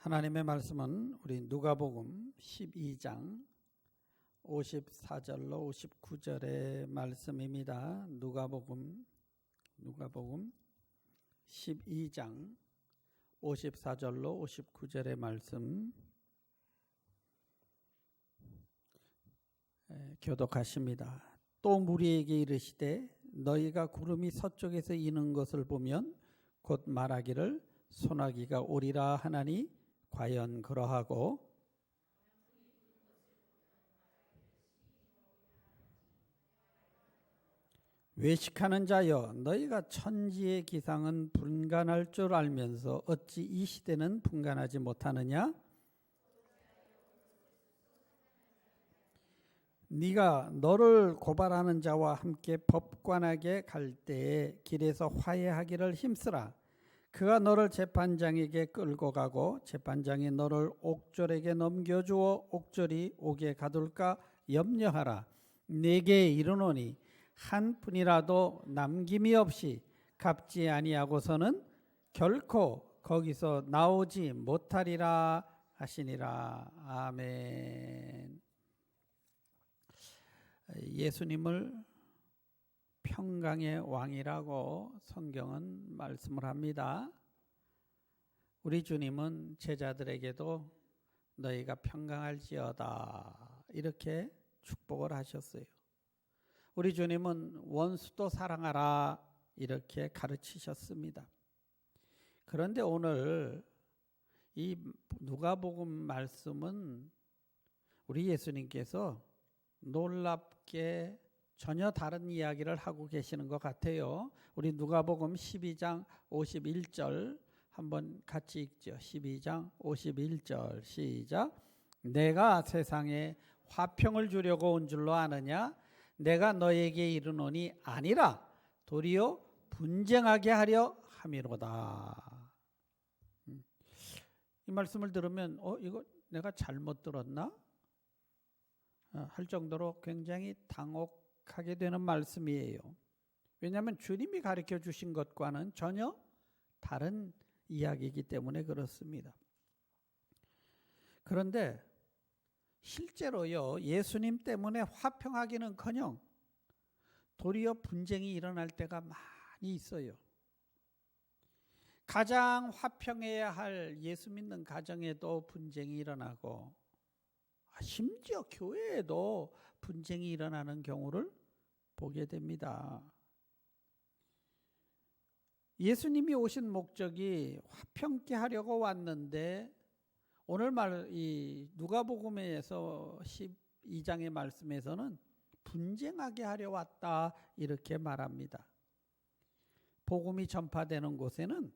하나님의 말씀은 우리 누가복음 12장 54절로 59절의 말씀입니다. 누가복음 12장 54절로 59절의 말씀 교독하십니다. 또 무리에게 이르시되 너희가 구름이 서쪽에서 이는 것을 보면 곧 말하기를 소나기가 오리라 하나니 과연 그러하고 외식하는 자여 너희가 천지의 기상은 분간할 줄 알면서 어찌 이 시대는 분간하지 못하느냐? 네가 너를 고발하는 자와 함께 법관에게 갈 때에 길에서 화해하기를 힘쓰라. 그가 너를 재판장에게 끌고 가고 재판장이 너를 옥졸에게 넘겨주어 옥졸이 옥에 가둘까 염려하라. 내게 이르노니 한 푼이라도 남김이 없이 갚지 아니하고서는 결코 거기서 나오지 못하리라 하시니라. 아멘. 예수님을 평강의 왕이라고 성경은 말씀을 합니다. 우리 주님은 제자들에게도 너희가 평강할지어다 이렇게 축복을 하셨어요. 우리 주님은 원수도 사랑하라 이렇게 가르치셨습니다. 그런데 오늘 이 누가복음 말씀은 우리 예수님께서 놀랍게 전혀 다른 이야기를 하고 계시는 것 같아요. 우리 누가복음 12장 51절 한번 같이 읽죠. 12장 51절 시작. 내가 세상에 화평을 주려고 온 줄로 아느냐? 내가 너에게 이르노니 아니라 도리어 분쟁하게 하려 함이로다. 이 말씀을 들으면 이거 내가 잘못 들었나? 할 정도로 굉장히 당혹하게 되는 말씀이에요. 왜냐하면 주님이 가르쳐 주신 것과는 전혀 다른 이야기이기 때문에 그렇습니다. 그런데 실제로요, 예수님 때문에 화평하기는커녕 도리어 분쟁이 일어날 때가 많이 있어요. 가장 화평해야 할 예수 믿는 가정에도 분쟁이 일어나고 심지어 교회에도 분쟁이 일어나는 경우를 보게 됩니다. 예수님이 오신 목적이 화평케 하려고 왔는데 오늘 이 누가복음에서 12장의 말씀에서는 분쟁하게 하려 왔다 이렇게 말합니다. 복음이 전파되는 곳에는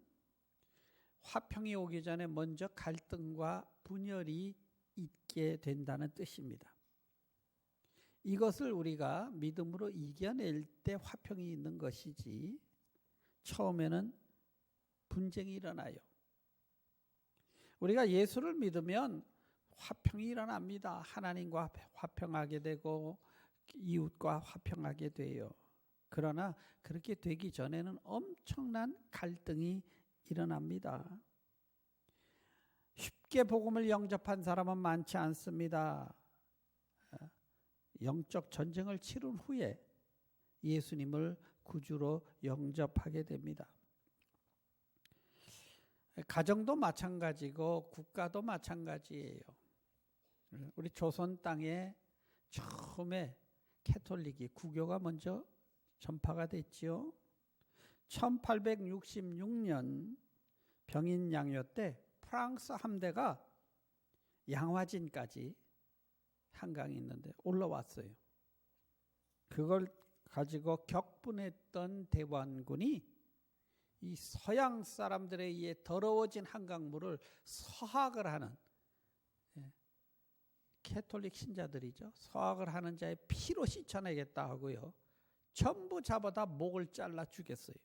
화평이 오기 전에 먼저 갈등과 분열이 있게 된다는 뜻입니다. 이것을 우리가 믿음으로 이겨낼 때 화평이 있는 것이지 처음에는 분쟁이 일어나요. 우리가 예수를 믿으면 화평이 일어납니다. 하나님과 화평하게 되고 이웃과 화평하게 돼요. 그러나 그렇게 되기 전에는 엄청난 갈등이 일어납니다. 쉽게 복음을 영접한 사람은 많지 않습니다. 영적 전쟁을 치른 후에 예수님을 구주로 영접하게 됩니다. 가정도 마찬가지고 국가도 마찬가지예요. 우리 조선 땅에 처음에 캐톨릭이 구교가 먼저 전파가 됐지요. 1866년 병인양요 때 프랑스 함대가 양화진까지 한강이 있는데 올라왔어요. 그걸 가지고 격분했던 대원군이 이 서양 사람들에 의해 더러워진 한강물을 서학을 하는 캐톨릭 신자들이죠. 서학을 하는 자의 피로 씻어내겠다 하고요. 전부 잡아다 목을 잘라 죽였어요.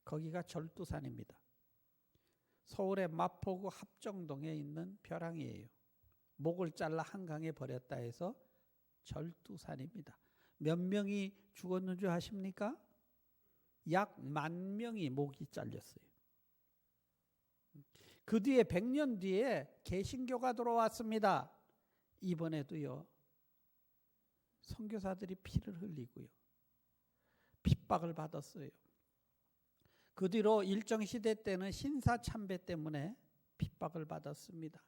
거기가 절두산입니다. 서울의 마포구 합정동에 있는 벼랑이에요. 목을 잘라 한강에 버렸다 해서 절두산입니다. 몇 명이 죽었는 줄 아십니까? 약 10,000명이 목이 잘렸어요. 그 뒤에 100년 뒤에 개신교가 들어왔습니다. 이번에도요. 선교사들이 피를 흘리고요. 핍박을 받았어요. 그 뒤로 일정 시대 때는 신사 참배 때문에 핍박을 받았습니다.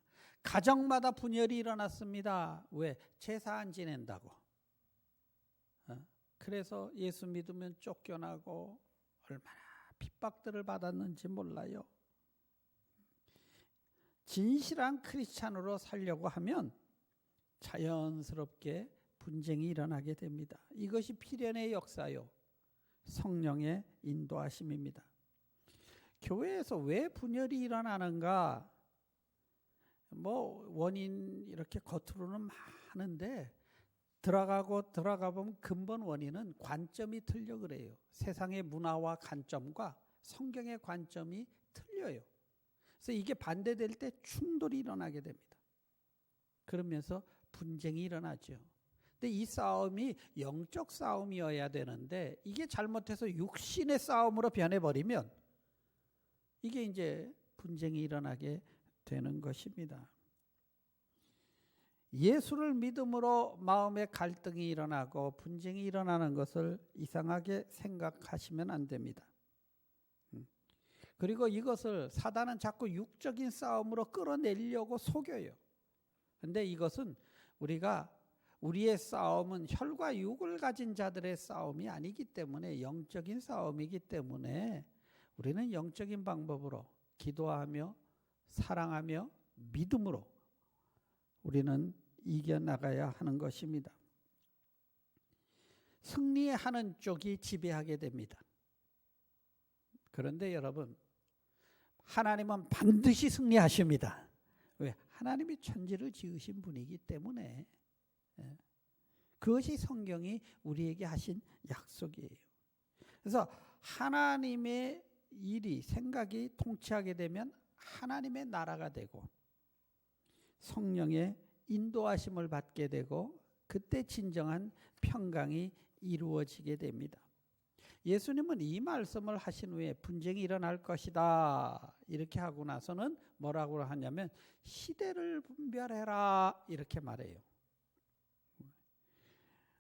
가정마다 분열이 일어났습니다. 왜? 제사 안 지낸다고. 그래서 예수 믿으면 쫓겨나고 얼마나 핍박들을 받았는지 몰라요. 진실한 크리스찬으로 살려고 하면 자연스럽게 분쟁이 일어나게 됩니다. 이것이 필연의 역사요. 성령의 인도하심입니다. 교회에서 왜 분열이 일어나는가? 원인 이렇게 겉으로는 많은데 들어가 보면 근본 원인은 관점이 틀려 그래요. 세상의 문화와 관점과 성경의 관점이 틀려요. 그래서 이게 반대될 때 충돌이 일어나게 됩니다. 그러면서 분쟁이 일어나죠. 근데 이 싸움이 영적 싸움이어야 되는데 이게 잘못해서 육신의 싸움으로 변해버리면 이게 이제 분쟁이 일어나게 되는 것입니다. 예수를 믿음으로 마음의 갈등이 일어나고 분쟁이 일어나는 것을 이상하게 생각하시면 안 됩니다. 그리고 이것을 사단은 자꾸 육적인 싸움으로 끌어내려고 속여요. 그런데 이것은 우리의 싸움은 혈과 육을 가진 자들의 싸움이 아니기 때문에 영적인 싸움이기 때문에 우리는 영적인 방법으로 기도하며 사랑하며 믿음으로 우리는 이겨나가야 하는 것입니다. 승리하는 쪽이 지배하게 됩니다. 그런데 여러분, 하나님은 반드시 승리하십니다. 왜? 하나님이 천지를 지으신 분이기 때문에 그것이 성경이 우리에게 하신 약속이에요. 그래서 하나님의 일이 생각이 통치하게 되면 하나님의 나라가 되고 성령의 인도하심을 받게 되고 그때 진정한 평강이 이루어지게 됩니다. 예수님은 이 말씀을 하신 후에 분쟁이 일어날 것이다 이렇게 하고 나서는 뭐라고 하냐면 시대를 분별해라 이렇게 말해요.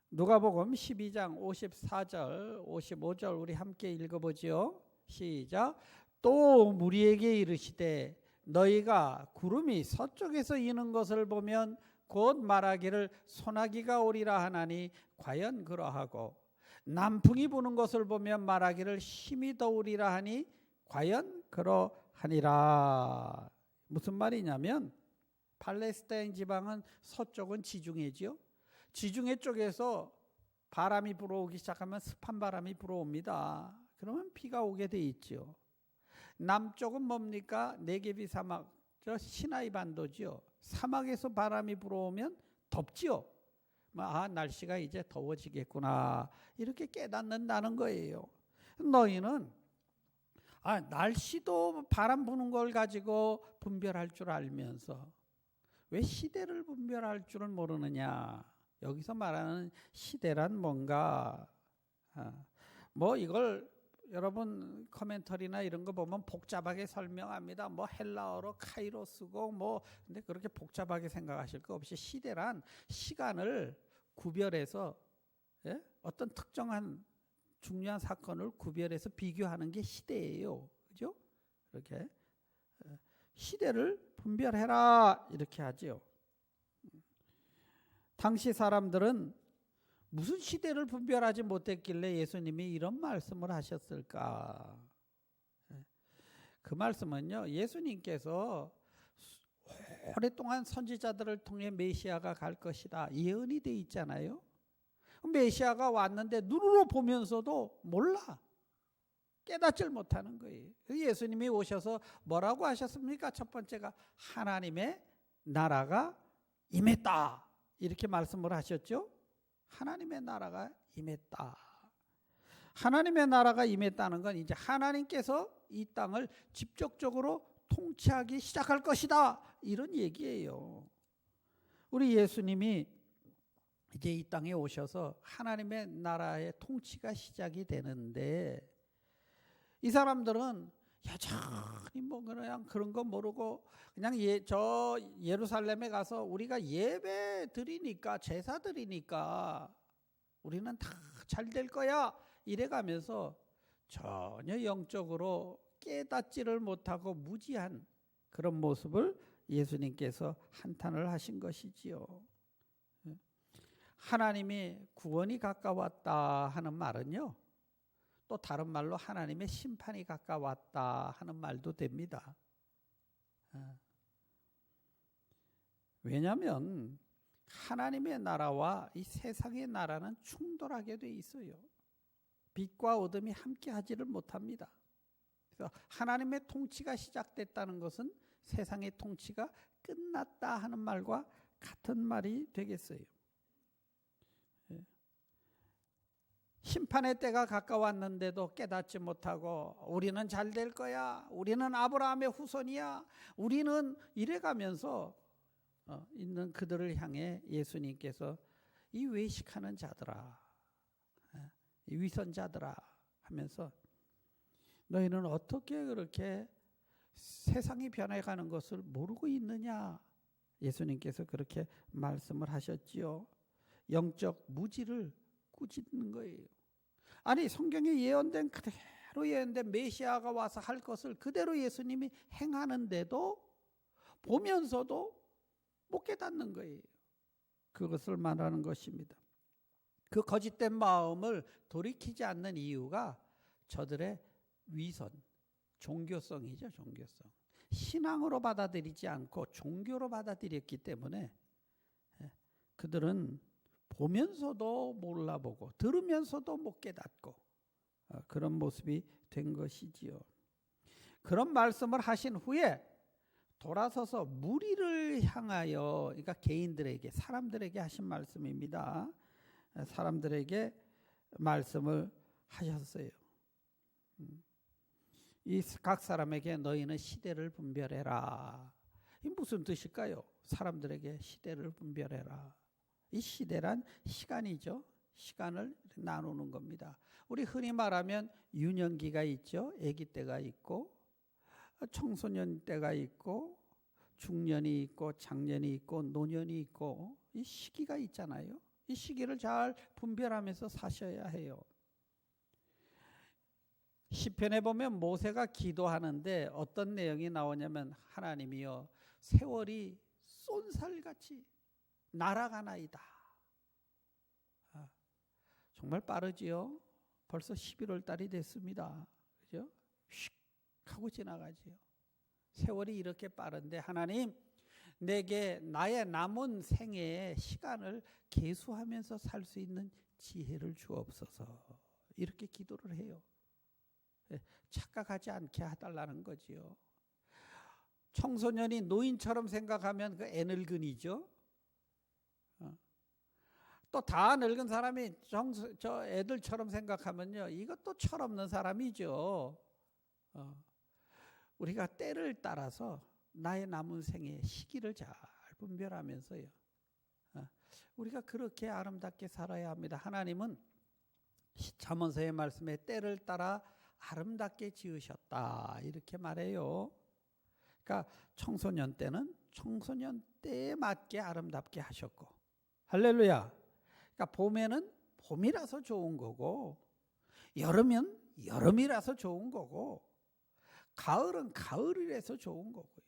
누가복음 12장 54절 55절 우리 함께 읽어보지요. 시작. 또 무리에게 이르시되 너희가 구름이 서쪽에서 이는 것을 보면 곧 말하기를 소나기가 오리라 하나니 과연 그러하고 남풍이 부는 것을 보면 말하기를 힘이 더우리라 하니 과연 그러하니라. 무슨 말이냐면 팔레스타인 지방은 서쪽은 지중해지요. 지중해 쪽에서 바람이 불어오기 시작하면 습한 바람이 불어옵니다. 그러면 비가 오게 돼 있죠. 남쪽은 뭡니까? 네게비 사막, 저 시나이 반도지요. 사막에서 바람이 불어오면 덥지요. 날씨가 이제 더워지겠구나 이렇게 깨닫는다는 거예요. 너희는 날씨도 바람 부는 걸 가지고 분별할 줄 알면서 왜 시대를 분별할 줄은 모르느냐. 여기서 말하는 시대란 뭔가 이걸 여러분 코멘터리나 이런 거 보면 복잡하게 설명합니다. 헬라어로 카이로스고 근데 그렇게 복잡하게 생각하실 거 없이 시대란 시간을 구별해서 어떤 특정한 중요한 사건을 구별해서 비교하는 게 시대예요. 그죠? 이렇게 시대를 분별해라 이렇게 하죠. 당시 사람들은 무슨 시대를 분별하지 못했길래 예수님이 이런 말씀을 하셨을까? 그 말씀은요, 예수님께서 오랫동안 선지자들을 통해 메시아가 갈 것이다 예언이 돼 있잖아요. 메시아가 왔는데 눈으로 보면서도 몰라. 깨닫질 못하는 거예요. 예수님이 오셔서 뭐라고 하셨습니까? 첫 번째가 하나님의 나라가 임했다 이렇게 말씀을 하셨죠. 하나님의 나라가 임했다. 하나님의 나라가 임했다는 건 이제 하나님께서 이 땅을 직접적으로 통치하기 시작할 것이다 이런 얘기예요. 우리 예수님이 이제 이 땅에 오셔서 하나님의 나라의 통치가 시작이 되는데 이 사람들은 여전히 뭐 그냥 그런 거 모르고 그냥 저 예루살렘에 가서 우리가 예배 드리니까 제사 드리니까 우리는 다 잘 될 거야 이래가면서 전혀 영적으로 깨닫지를 못하고 무지한 그런 모습을 예수님께서 한탄을 하신 것이지요. 하나님이 구원이 가까웠다 하는 말은요, 또 다른 말로 하나님의 심판이 가까웠다 하는 말도 됩니다. 왜냐하면 하나님의 나라와 이 세상의 나라는 충돌하게 돼 있어요. 빛과 어둠이 함께 하지를 못합니다. 그래서 하나님의 통치가 시작됐다는 것은 세상의 통치가 끝났다 하는 말과 같은 말이 되겠어요. 심판의 때가 가까웠는데도 깨닫지 못하고 우리는 잘 될 거야, 우리는 아브라함의 후손이야, 우리는 이래가면서 있는 그들을 향해 예수님께서 이 외식하는 자들아, 이 위선자들아 하면서 너희는 어떻게 그렇게 세상이 변해가는 것을 모르고 있느냐, 예수님께서 그렇게 말씀을 하셨지요. 영적 무지를 꾸짖는 거예요. 아니 성경에 예언된 그대로 예언된 메시아가 와서 할 것을 그대로 예수님이 행하는데도 보면서도 못 깨닫는 거예요. 그것을 말하는 것입니다. 그 거짓된 마음을 돌이키지 않는 이유가 저들의 위선, 종교성이죠. 종교성. 신앙으로 받아들이지 않고 종교로 받아들였기 때문에 그들은 보면서도 몰라보고 들으면서도 못 깨닫고 그런 모습이 된 것이지요. 그런 말씀을 하신 후에 돌아서서 무리를 향하여, 그러니까 개인들에게, 사람들에게 하신 말씀입니다. 사람들에게 말씀을 하셨어요. 이 각 사람에게 너희는 시대를 분별해라. 이 무슨 뜻일까요? 사람들에게 시대를 분별해라. 이 시대란 시간이죠. 시간을 나누는 겁니다. 우리 흔히 말하면 유년기가 있죠. 아기 때가 있고 청소년 때가 있고 중년이 있고 장년이 있고 노년이 있고 이 시기가 있잖아요. 이 시기를 잘 분별하면서 사셔야 해요. 시편에 보면 모세가 기도하는데 어떤 내용이 나오냐면 하나님이여 세월이 쏜살같이 날아가나이다. 정말 빠르지요. 벌써 11월 달이 됐습니다. 그죠? 휙 하고 지나가지요. 세월이 이렇게 빠른데 하나님 내게 나의 남은 생애의 시간을 계수하면서 살 수 있는 지혜를 주옵소서. 이렇게 기도를 해요. 착각하지 않게 해달라는 거지요. 청소년이 노인처럼 생각하면 그 애늙은이죠. 또 다 늙은 사람이 저 애들처럼 생각하면요, 이것도 철없는 사람이죠. 우리가 때를 따라서 나의 남은 생의 시기를 잘 분별하면서요, 우리가 그렇게 아름답게 살아야 합니다. 하나님은 잠언서의 말씀에 때를 따라 아름답게 지으셨다 이렇게 말해요. 그러니까 청소년 때는 청소년 때에 맞게 아름답게 하셨고, 할렐루야. 그러니까 봄에는 봄이라서 좋은 거고, 여름은 여름이라서 좋은 거고, 가을은 가을이라서 좋은 거고요.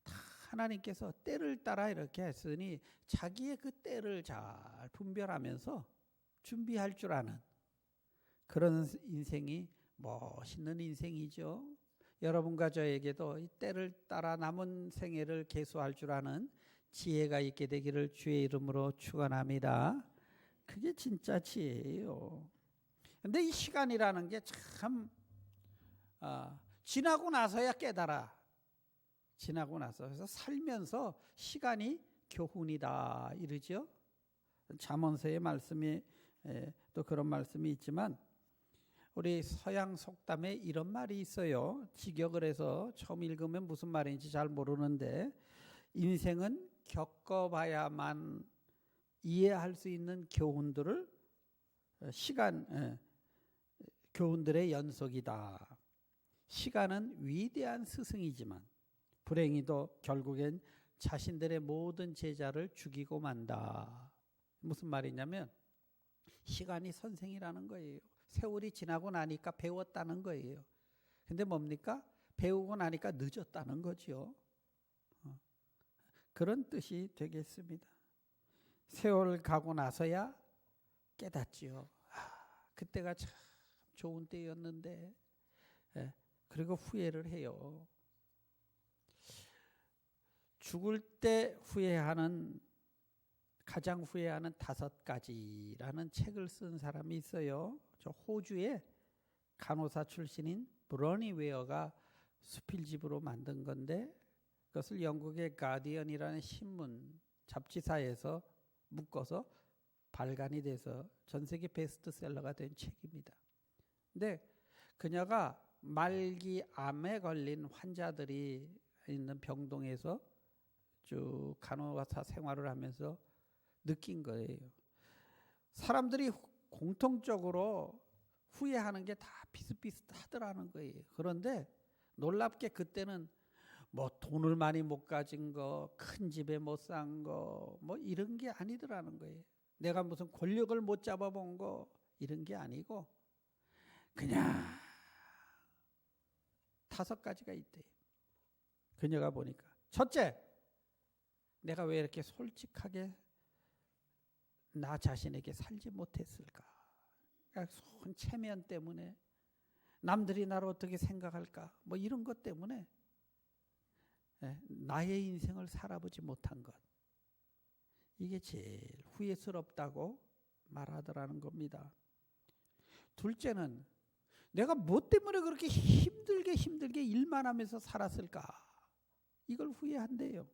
다 하나님께서 때를 따라 이렇게 했으니 자기의 그 때를 잘 분별하면서 준비할 줄 아는 그런 인생이 멋있는 인생이죠. 여러분과 저에게도 이 때를 따라 남은 생애를 계수할 줄 아는 지혜가 있게 되기를 주의 이름으로 축원합니다. 그게 진짜 지혜예요. 근데 이 시간이라는 게 참 지나고 나서야 깨달아. 지나고 나서. 그래서 살면서 시간이 교훈이다 이러죠. 잠언서의 말씀이 또 그런 말씀이 있지만 우리 서양 속담에 이런 말이 있어요. 직역을 해서 처음 읽으면 무슨 말인지 잘 모르는데, 인생은 겪어봐야만 이해할 수 있는 교훈들을 교훈들의 연속이다. 시간은 위대한 스승이지만 불행히도 결국엔 자신들의 모든 제자를 죽이고 만다. 무슨 말이냐면 시간이 선생이라는 거예요. 세월이 지나고 나니까 배웠다는 거예요. 근데 뭡니까? 배우고 나니까 늦었다는 거죠. 그런 뜻이 되겠습니다. 세월 가고 나서야 깨닫지요. 그때가 참 좋은 때였는데. 그리고 후회를 해요. 죽을 때 가장 후회하는 5가지라는 책을 쓴 사람이 있어요. 저 호주의 간호사 출신인 브러니 웨어가 수필집으로 만든 건데, 그것을 영국의 가디언이라는 신문 잡지사에서 묶어서 발간이 돼서 전 세계 베스트셀러가 된 책입니다. 근데 그녀가 말기 암에 걸린 환자들이 있는 병동에서 쭉 간호사 생활을 하면서 느낀 거예요. 사람들이 공통적으로 후회하는 게 다 비슷비슷하더라는 거예요. 그런데 놀랍게 그때는 뭐 돈을 많이 못 가진 거, 큰 집에 못 산 거, 뭐 이런 게 아니더라는 거예요. 내가 무슨 권력을 못 잡아본 거 이런 게 아니고 그냥 5가지가 있대요. 그녀가 보니까 첫째, 내가 왜 이렇게 솔직하게 나 자신에게 살지 못했을까? 그러니까 손 체면 때문에, 남들이 나를 어떻게 생각할까? 뭐 이런 것 때문에 나의 인생을 살아보지 못한 것. 이게 제일 후회스럽다고 말하더라는 겁니다. 둘째는 내가 뭐 때문에 그렇게 힘들게 일만 하면서 살았을까? 이걸 후회한대요.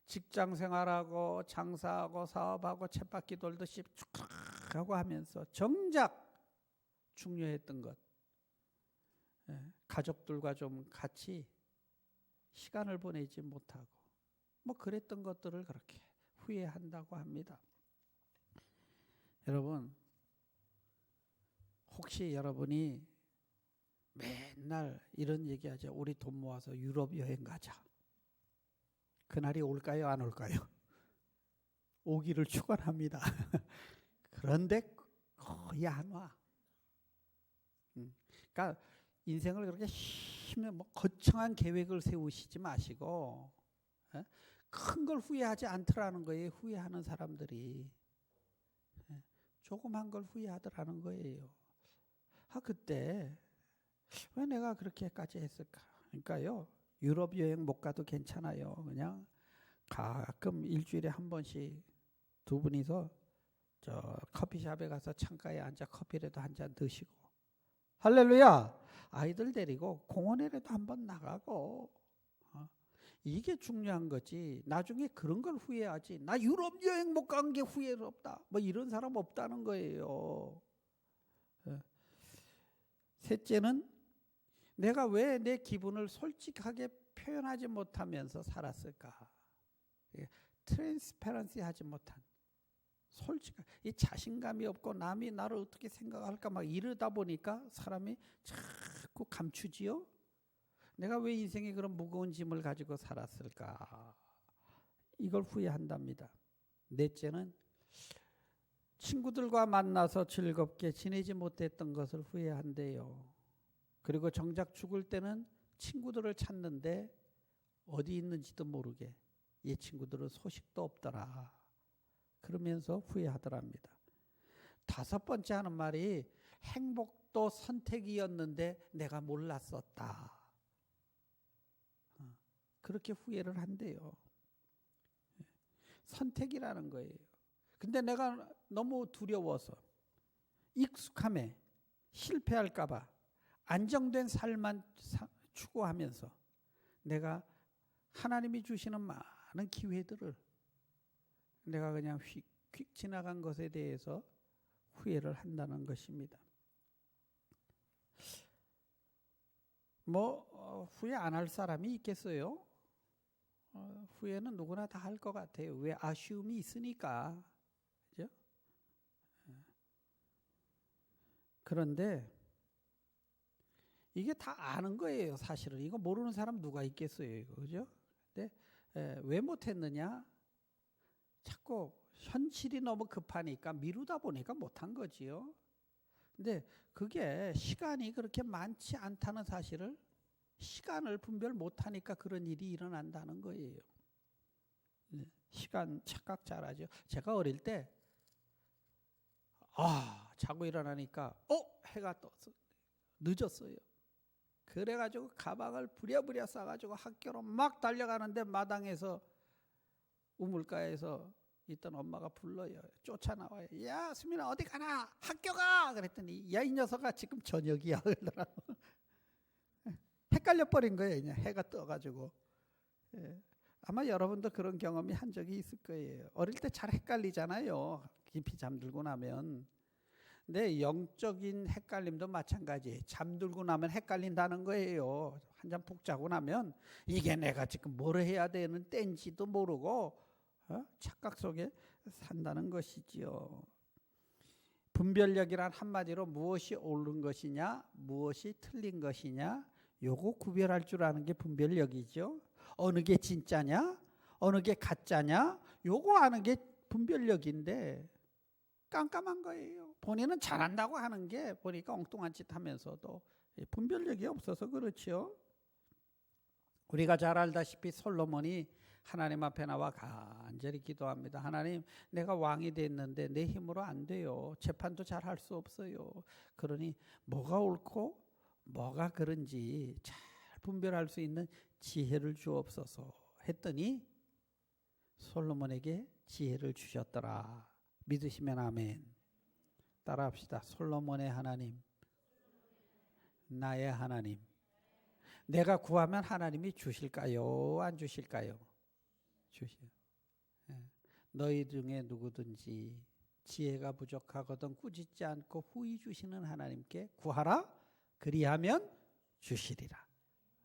직장 생활하고 장사하고 사업하고 쳇바퀴 돌듯이 쭉 하고 하면서 정작 중요했던 것, 가족들과 좀 같이 시간을 보내지 못하고 뭐 그랬던 것들을 그렇게 후회한다고 합니다. 여러분, 혹시 여러분이 맨날 이런 얘기하죠. 우리 돈 모아서 유럽 여행 가자. 그날이 올까요? 안 올까요? 오기를 축원합니다. 그런데 거의 안 와. 그러니까 인생을 그렇게 거창한 계획을 세우시지 마시고 큰 걸 후회하지 않더라는 거예요. 후회하는 사람들이. 조그만 걸 후회하더라는 거예요. 그때 왜 내가 그렇게까지 했을까? 그러니까요. 유럽 여행 못 가도 괜찮아요. 그냥 가끔 일주일에 한 번씩 두 분이서 저 커피숍에 가서 창가에 앉아 커피라도 한 잔 드시고, 할렐루야, 아이들 데리고 공원에라도 한번 나가고, 이게 중요한 거지. 나중에 그런 걸 후회하지. 나 유럽 여행 못 간 게 후회스럽다. 뭐 이런 사람 없다는 거예요. 셋째는 내가 왜 내 기분을 솔직하게 표현하지 못하면서 살았을까? 트랜스페런시 하지 못한, 솔직한, 이 자신감이 없고 남이 나를 어떻게 생각할까 막 이러다 보니까 사람이 자꾸 감추지요. 내가 왜 인생에 그런 무거운 짐을 가지고 살았을까? 이걸 후회한답니다. 넷째는 친구들과 만나서 즐겁게 지내지 못했던 것을 후회한대요. 그리고 정작 죽을 때는 친구들을 찾는데 어디 있는지도 모르게 이 친구들은 소식도 없더라. 그러면서 후회하더랍니다. 5번째 하는 말이 행복도 선택이었는데 내가 몰랐었다. 그렇게 후회를 한대요. 선택이라는 거예요. 근데 내가 너무 두려워서, 익숙함에 실패할까 봐 안정된 삶만 추구하면서 내가 하나님이 주시는 많은 기회들을 내가 그냥 휙 지나간 것에 대해서 후회를 한다는 것입니다. 후회 안 할 사람이 있겠어요? 후회는 누구나 다 할 것 같아요. 왜? 아쉬움이 있으니까. 그죠? 그런데 이게 다 아는 거예요, 사실은. 이거 모르는 사람 누가 있겠어요, 이거, 그죠? 근데 왜 못했느냐? 자꾸 현실이 너무 급하니까 미루다 보니까 못한 거지요. 근데 그게 시간이 그렇게 많지 않다는 사실을, 시간을 분별 못하니까 그런 일이 일어난다는 거예요. 시간 착각 잘하죠. 제가 어릴 때 자고 일어나니까 해가 떴어. 늦었어요. 그래가지고 가방을 부랴부랴 싸가지고 학교로 막 달려가는데 마당에서 우물가에서 있던 엄마가 불러요. 쫓아나와요. 야, 수민아 어디 가나? 학교 가! 그랬더니 야, 이 녀석아 지금 저녁이야. 그러더라고. 헷갈려 버린 거예요. 그냥 해가 떠가지고. 아마 여러분도 그런 경험이 한 적이 있을 거예요. 어릴 때 잘 헷갈리잖아요. 깊이 잠들고 나면. 근데 영적인 헷갈림도 마찬가지. 잠들고 나면 헷갈린다는 거예요. 한잠 푹 자고 나면 이게 내가 지금 뭘 해야 되는 때인지도 모르고 착각 속에 산다는 것이지요. 분별력이란 한마디로 무엇이 옳은 것이냐, 무엇이 틀린 것이냐, 요거 구별할 줄 아는 게 분별력이죠. 어느 게 진짜냐, 어느 게 가짜냐, 요거 아는 게 분별력인데 깜깜한 거예요. 본인은 잘한다고 하는 게 보니까 엉뚱한 짓 하면서도 분별력이 없어서 그렇죠. 우리가 잘 알다시피 솔로몬이 하나님 앞에 나와 간절히 기도합니다. 하나님, 내가 왕이 됐는데 내 힘으로 안 돼요. 재판도 잘 할 수 없어요. 그러니 뭐가 옳고 뭐가 그런지 잘 분별할 수 있는 지혜를 주옵소서 했더니 솔로몬에게 지혜를 주셨더라. 믿으시면 아멘. 따라합시다. 솔로몬의 하나님, 나의 하나님. 내가 구하면 하나님이 주실까요? 안 주실까요? 주시오. 너희 중에 누구든지 지혜가 부족하거든 꾸짖지 않고 후히 주시는 하나님께 구하라. 그리하면 주시리라.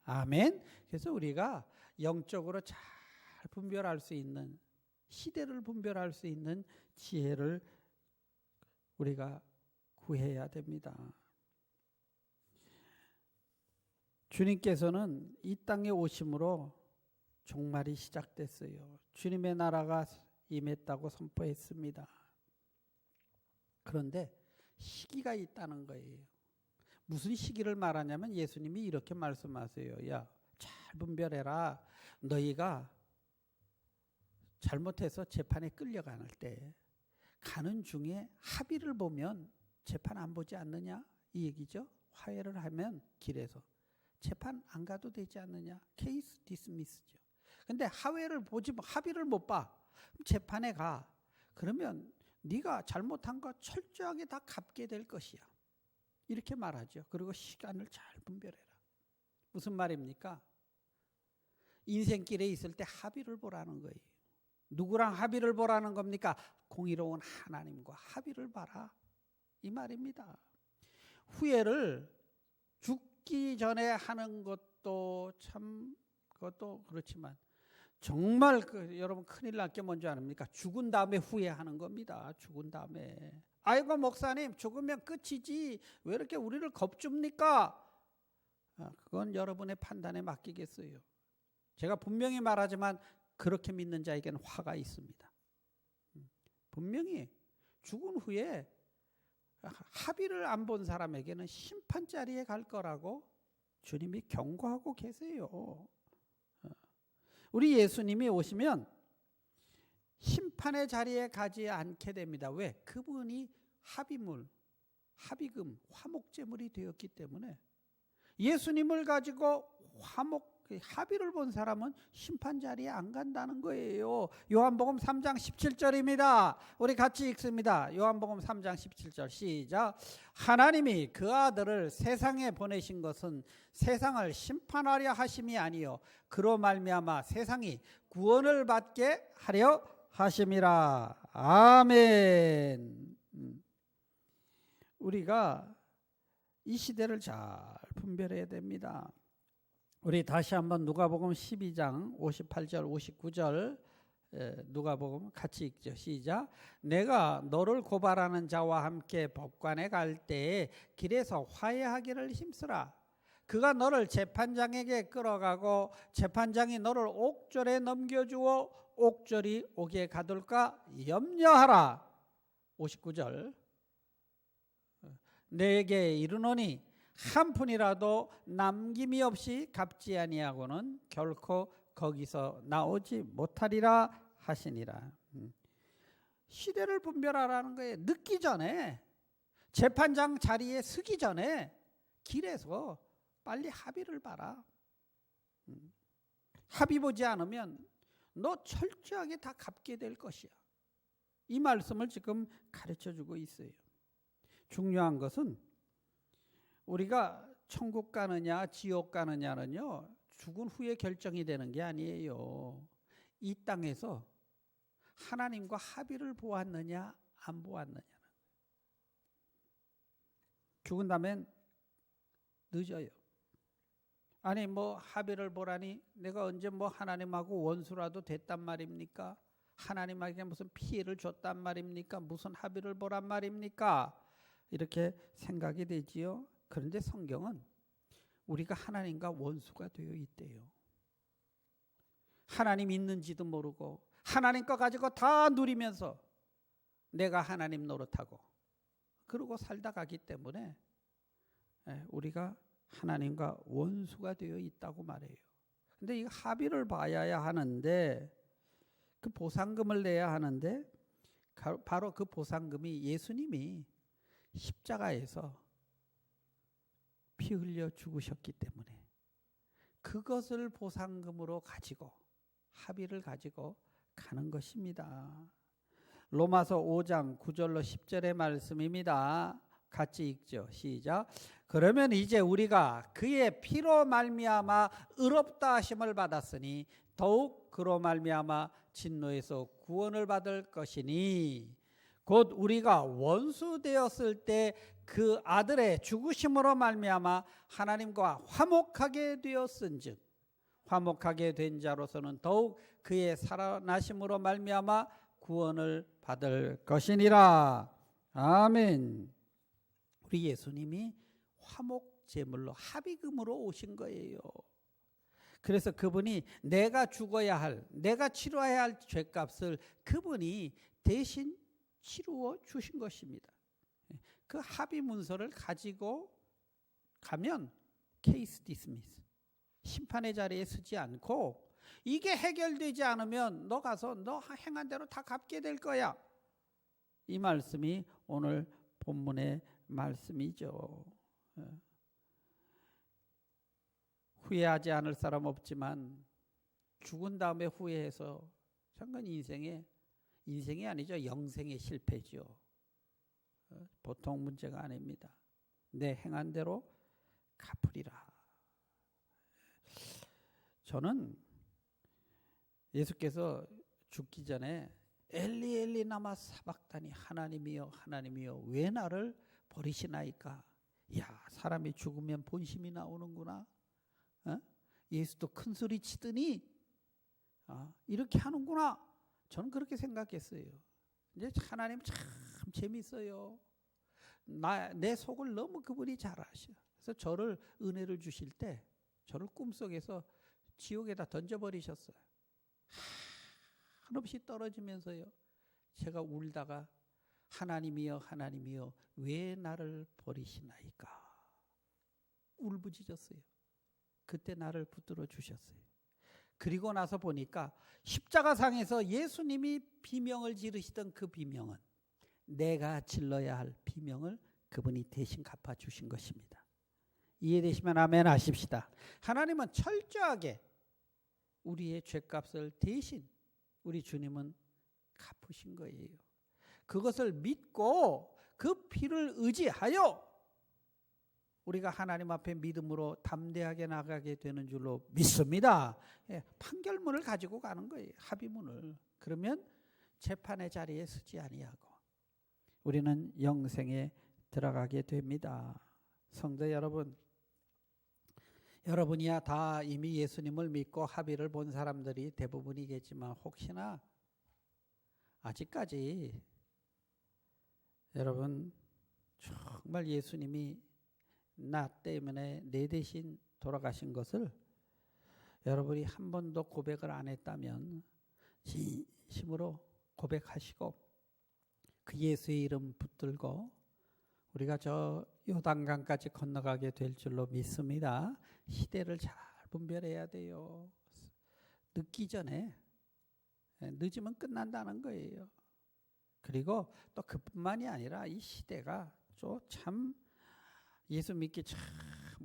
아멘. 그래서 우리가 영적으로 잘 분별할 수 있는, 시대를 분별할 수 있는 지혜를 우리가 구해야 됩니다. 주님께서는 이 땅에 오심으로 종말이 시작됐어요. 주님의 나라가 임했다고 선포했습니다. 그런데 시기가 있다는 거예요. 무슨 시기를 말하냐면 예수님이 이렇게 말씀하세요. 야, 잘 분별해라. 너희가 잘못해서 재판에 끌려가는 때 가는 중에 합의를 보면 재판 안 보지 않느냐? 이 얘기죠. 화해를 하면 길에서 재판 안 가도 되지 않느냐? 케이스 디스미스죠. 근데 합의를 못 봐. 그럼 재판에 가. 그러면 네가 잘못한 거 철저하게 다 갚게 될 것이야. 이렇게 말하죠. 그리고 시간을 잘 분별해라. 무슨 말입니까? 인생길에 있을 때 합의를 보라는 거예요. 누구랑 합의를 보라는 겁니까? 공의로운 하나님과 합의를 봐라. 이 말입니다. 후회를 죽기 전에 하는 것도 참 그것도 그렇지만 정말 여러분 큰일 날 게 뭔지 아닙니까? 죽은 다음에 후회하는 겁니다. 죽은 다음에. 아이고 목사님 죽으면 끝이지 왜 이렇게 우리를 겁줍니까? 그건 여러분의 판단에 맡기겠어요. 제가 분명히 말하지만 그렇게 믿는 자에게는 화가 있습니다. 분명히 죽은 후에 합의를 안 본 사람에게는 심판 자리에 갈 거라고 주님이 경고하고 계세요. 우리 예수님이 오시면 심판의 자리에 가지 않게 됩니다. 왜? 그분이 합의금, 화목제물이 되었기 때문에 예수님을 가지고 합의를 본 사람은 심판 자리에 안 간다는 거예요. 요한복음 3장 17절입니다. 우리 같이 읽습니다. 요한복음 3장 17절 시작. 하나님이 그 아들을 세상에 보내신 것은 세상을 심판하려 하심이 아니요 그로 말미암아 세상이 구원을 받게 하려 하심이라. 아멘. 우리가 이 시대를 잘 분별해야 됩니다. 우리 다시 한번 누가복음 12장 58절 59절 누가복음 같이 읽죠. 시작. 내가 너를 고발하는 자와 함께 법관에 갈 때에 길에서 화해하기를 힘쓰라. 그가 너를 재판장에게 끌어가고 재판장이 너를 옥졸에 넘겨주어 옥졸이 옥에 가둘까 염려하라. 59절. 내게 이르노니 한 푼이라도 남김이 없이 갚지 아니하고는 결코 거기서 나오지 못하리라 하시니라. 시대를 분별하라는 거예요. 늦기 전에, 재판장 자리에 서기 전에 길에서 빨리 합의를 봐라. 합의 보지 않으면 너 철저하게 다 갚게 될 것이야. 이 말씀을 지금 가르쳐주고 있어요. 중요한 것은 우리가 천국 가느냐 지옥 가느냐는요, 죽은 후에 결정이 되는 게 아니에요. 이 땅에서 하나님과 합의를 보았느냐 안 보았느냐. 죽은 다음엔 늦어요. 아니 뭐 합의를 보라니 내가 언제 뭐 하나님하고 원수라도 됐단 말입니까? 하나님에게 무슨 피해를 줬단 말입니까? 무슨 합의를 보란 말입니까? 이렇게 생각이 되지요. 그런데 성경은 우리가 하나님과 원수가 되어 있대요. 하나님 있는지도 모르고 하나님 거 가지고 다 누리면서 내가 하나님 노릇하고 그러고 살다 가기 때문에 우리가 하나님과 원수가 되어 있다고 말해요. 근데 이 합의를 봐야 하는데 그 보상금을 내야 하는데 바로 그 보상금이 예수님이 십자가에서 피 흘려 죽으셨기 때문에 그것을 보상금으로 가지고 합의를 가지고 가는 것입니다. 로마서 5장 9절로 10절의 말씀입니다. 같이 읽죠. 시작. 그러면 이제 우리가 그의 피로 말미암아 의롭다 하심을 받았으니 더욱 그로 말미암아 진노에서 구원을 받을 것이니 곧 우리가 원수 되었을 때 그 아들의 죽으심으로 말미암아 하나님과 화목하게 되었은즉 화목하게 된 자로서는 더욱 그의 살아나심으로 말미암아 구원을 받을 것이니라. 아멘. 우리 예수님이 화목 제물로 합의금으로 오신 거예요. 그래서 그분이 내가 죽어야 할, 내가 치러야 할 죄값을 그분이 대신 치루어 주신 것입니다. 그 합의 문서를 가지고 가면 케이스 디스미스, 심판의 자리에 서지 않고 이게 해결되지 않으면 너 가서 너 행한 대로 다 갚게 될 거야. 이 말씀이 오늘 본문의 말씀이죠. 후회하지 않을 사람 없지만 죽은 다음에 후회해서 잠깐 인생이 아니죠. 영생의 실패죠. 보통 문제가 아닙니다. 내 행한 대로 갚으리라. 저는 예수께서 죽기 전에 엘리 엘리 라마 사박다니 하나님이여 하나님이여 왜 나를 버리시나이까. 야, 사람이 죽으면 본심이 나오는구나. 예수도 큰 소리 치더니 이렇게 하는구나. 저는 그렇게 생각했어요. 이제 하나님 참 재밌어요. 내 속을 너무 그분이 잘 아셔. 그래서 저를 은혜를 주실 때 저를 꿈속에서 지옥에다 던져버리셨어요. 한없이 떨어지면서요. 제가 울다가 하나님이여 하나님이여 왜 나를 버리시나이까. 울부짖었어요. 그때 나를 붙들어 주셨어요. 그리고 나서 보니까 십자가상에서 예수님이 비명을 지르시던 그 비명은 내가 질러야 할 비명을 그분이 대신 갚아주신 것입니다. 이해되시면 아멘 하십시다. 하나님은 철저하게 우리의 죄값을 대신 우리 주님은 갚으신 거예요. 그것을 믿고 그 피를 의지하여 우리가 하나님 앞에 믿음으로 담대하게 나가게 되는 줄로 믿습니다. 판결문을 가지고 가는 거예요. 합의문을. 그러면 재판의 자리에 서지 아니하고 우리는 영생에 들어가게 됩니다. 성도 여러분, 여러분이야 다 이미 예수님을 믿고 합의를 본 사람들이 대부분이겠지만 혹시나 아직까지 여러분 정말 예수님이 나 때문에 내 대신 돌아가신 것을 여러분이 한 번도 고백을 안 했다면 진심으로 고백하시고 그 예수의 이름 붙들고 우리가 저 요단강까지 건너가게 될 줄로 믿습니다. 시대를 잘 분별해야 돼요. 늦기 전에, 늦으면 끝난다는 거예요. 그리고 또 그뿐만이 아니라 이 시대가 참 예수 믿기 참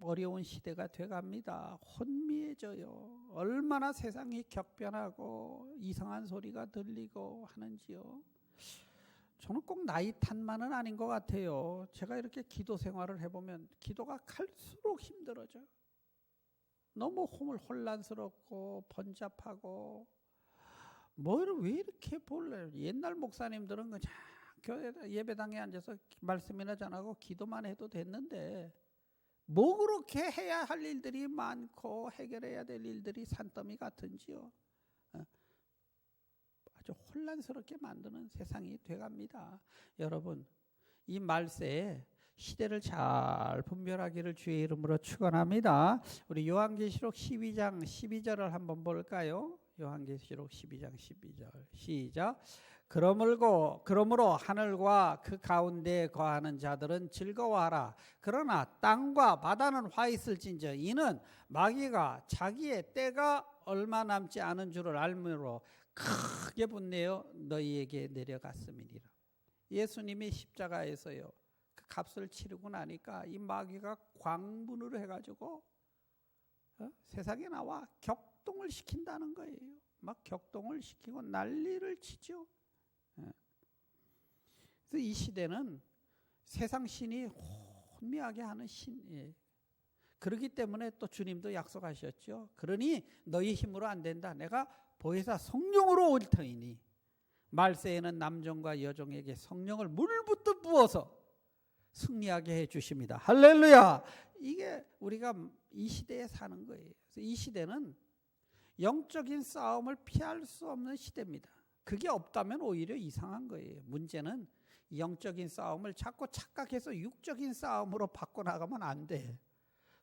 어려운 시대가 돼갑니다. 혼미해져요. 얼마나 세상이 격변하고 이상한 소리가 들리고 하는지요. 저는 꼭 나이 탓만은 아닌 것 같아요. 제가 이렇게 기도 생활을 해보면 기도가 갈수록 힘들어져. 너무 혼란스럽고 번잡하고 뭘 왜 이렇게 볼래? 옛날 목사님들은 그냥 교회 예배당에 앉아서 말씀이나 전하고 기도만 해도 됐는데 뭐 그렇게 해야 할 일들이 많고 해결해야 될 일들이 산더미 같은지요. 아주 혼란스럽게 만드는 세상이 돼갑니다. 여러분, 이 말세에 시대를 잘 분별하기를 주의 이름으로 축원합니다. 우리 요한계시록 12장 12절을 한번 볼까요? 요한계시록 12장 12절 시작. 그러므로 하늘과 그 가운데에 거하는 자들은 즐거워하라. 그러나 땅과 바다는 화 있을진저 이는 마귀가 자기의 때가 얼마 남지 않은 줄을 알므로 크게 분내어 너희에게 내려갔음이니라. 예수님이 십자가에서요 그 값을 치르고 나니까 이 마귀가 광분을 해가지고 세상에 나와 격동을 시킨다는 거예요. 막 격동을 시키고 난리를 치죠. 그래서 이 시대는 세상 신이 혼미하게 하는 신이에요. 그렇기 때문에 또 주님도 약속하셨죠. 그러니 너희 힘으로 안 된다. 내가 보혜사 성령으로 올 터이니 말세에는 남종과 여종에게 성령을 물부터 부어서 승리하게 해주십니다. 할렐루야. 이게 우리가 이 시대에 사는 거예요. 그래서 이 시대는 영적인 싸움을 피할 수 없는 시대입니다. 그게 없다면 오히려 이상한 거예요. 문제는 영적인 싸움을 자꾸 착각해서 육적인 싸움으로 바꿔나가면 안 돼.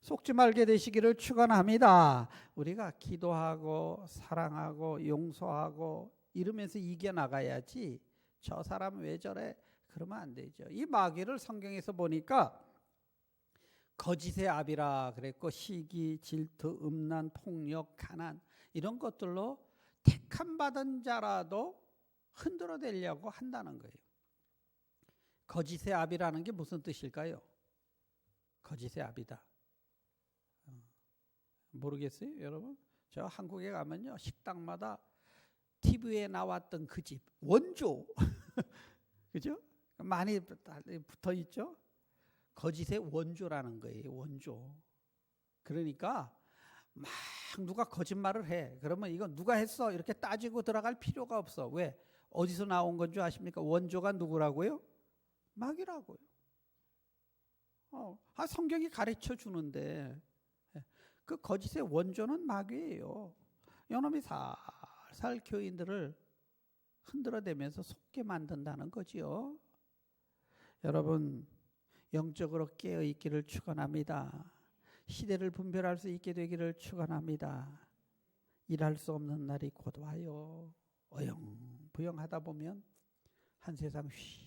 속지 말게 되시기를 축원합니다. 우리가 기도하고 사랑하고 용서하고 이러면서 이겨나가야지 저 사람 왜 저래? 그러면 안 되죠. 이 마귀를 성경에서 보니까 거짓의 압이라 그랬고 시기, 질투, 음란, 폭력, 가난 이런 것들로 택함 받은 자라도 흔들어내려고 한다는 거예요. 거짓의 압이라는 게 무슨 뜻일까요? 거짓의 압이다. 모르겠어요, 여러분? 저 한국에 가면요 식당마다 TV에 나왔던 그 집 원조, 그죠? 많이 붙어 있죠. 거짓의 원조라는 거예요, 원조. 그러니까 막 누가 거짓말을 해. 그러면 이건 누가 했어? 이렇게 따지고 들어갈 필요가 없어. 왜? 어디서 나온 건 줄 아십니까? 원조가 누구라고요? 마귀라고요. 성경이 가르쳐 주는데 그 거짓의 원조는 마귀예요. 이놈이 살살 교인들을 흔들어대면서 속게 만든다는 거지요. 여러분 영적으로 깨어있기를 축원합니다. 시대를 분별할 수 있게 되기를 축원합니다. 일할 수 없는 날이 곧 와요. 어영부영하다 보면 한 세상 휙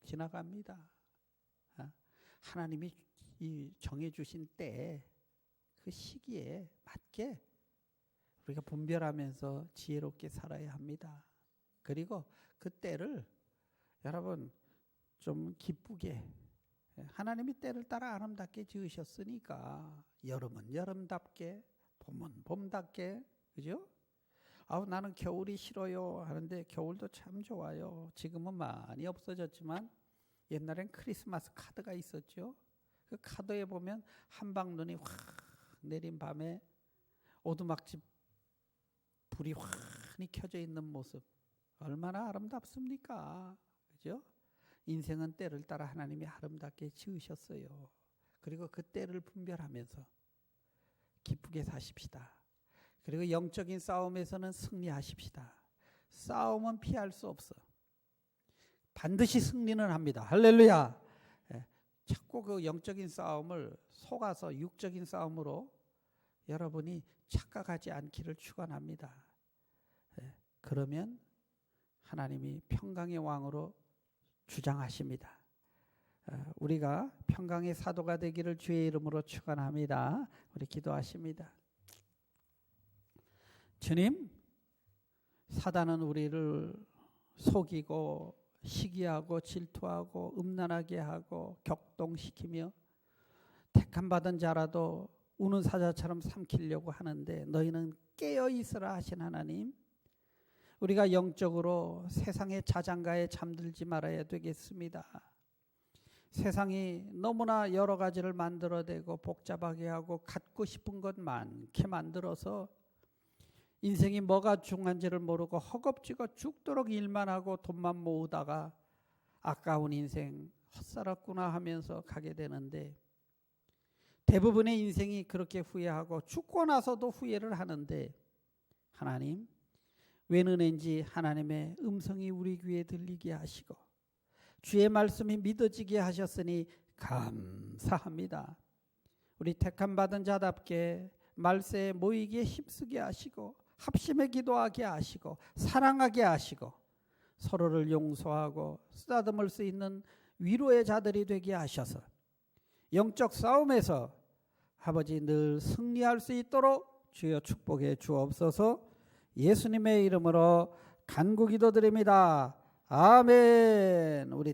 지나갑니다. 하나님이 정해주신 때 그 시기에 맞게 우리가 분별하면서 지혜롭게 살아야 합니다. 그리고 그 때를 여러분 좀 기쁘게 하나님이 때를 따라 아름답게 지으셨으니까 여름은 여름답게 봄은 봄답게 그죠? 나는 겨울이 싫어요 하는데 겨울도 참 좋아요. 지금은 많이 없어졌지만 옛날엔 크리스마스 카드가 있었죠. 그 카드에 보면 한방눈이 확 내린 밤에 오두막집 불이 환히 켜져 있는 모습 얼마나 아름답습니까? 그죠? 인생은 때를 따라 하나님이 아름답게 지으셨어요. 그리고 그 때를 분별하면서 기쁘게 사십시다. 그리고 영적인 싸움에서는 승리하십시다. 싸움은 피할 수 없어. 반드시 승리는 합니다. 할렐루야. 자꾸 그 영적인 싸움을 속아서 육적인 싸움으로 여러분이 착각하지 않기를 축원합니다. 그러면 하나님이 평강의 왕으로 주장하십니다. 우리가 평강의 사도가 되기를 주의 이름으로 축원합니다. 우리 기도하십니다. 주님, 사단은 우리를 속이고 시기하고 질투하고 음란하게 하고 격동시키며 택함 받은 자라도 우는 사자처럼 삼키려고 하는데 너희는 깨어 있으라 하신 하나님, 우리가 영적으로 세상의 자장가에 잠들지 말아야 되겠습니다. 세상이 너무나 여러 가지를 만들어내고 복잡하게 하고 갖고 싶은 것 많게 만들어서 인생이 뭐가 중요한지를 모르고 허겁지겁 죽도록 일만 하고 돈만 모으다가 아까운 인생 헛살았구나 하면서 가게 되는데, 대부분의 인생이 그렇게 후회하고 죽고 나서도 후회를 하는데, 하나님, 웬 은혜인지 하나님의 음성이 우리 귀에 들리게 하시고 주의 말씀이 믿어지게 하셨으니 감사합니다. 우리 택함 받은 자답게 말세에 모이기에 힘쓰게 하시고 합심해 기도하게 하시고 사랑하게 하시고 서로를 용서하고 쓰다듬을 수 있는 위로의 자들이 되게 하셔서 영적 싸움에서 아버지 늘 승리할 수 있도록 주여 축복해 주옵소서. 예수님의 이름으로 간구 기도드립니다. 아멘. 우리